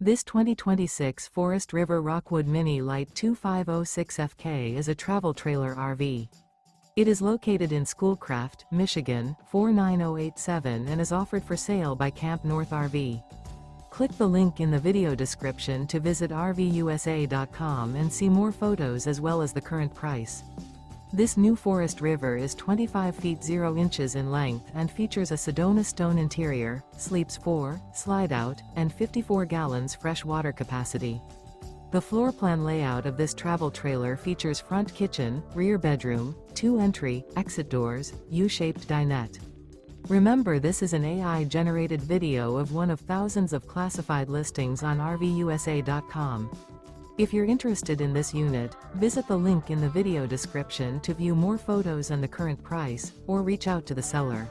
This 2026 Forest River Rockwood Mini Lite 2506FK is a travel trailer RV. It is located in Schoolcraft, Michigan, 49087 and is offered for sale by CampNorth RV. Click the link in the video description to visit RVUSA.com and see more photos as well as the current price. This new Forest River is 25 feet 0 inches in length and features a SEDONA-STONE interior, sleeps 4, Slideout, and 54 gallons fresh water capacity. The floor plan layout of this travel trailer features front kitchen, rear bedroom, 2 entry, exit doors, U-shaped dinette. Remember, this is an AI-generated video of one of thousands of classified listings on RVUSA.com. If you're interested in this unit, visit the link in the video description to view more photos and the current price, or reach out to the seller.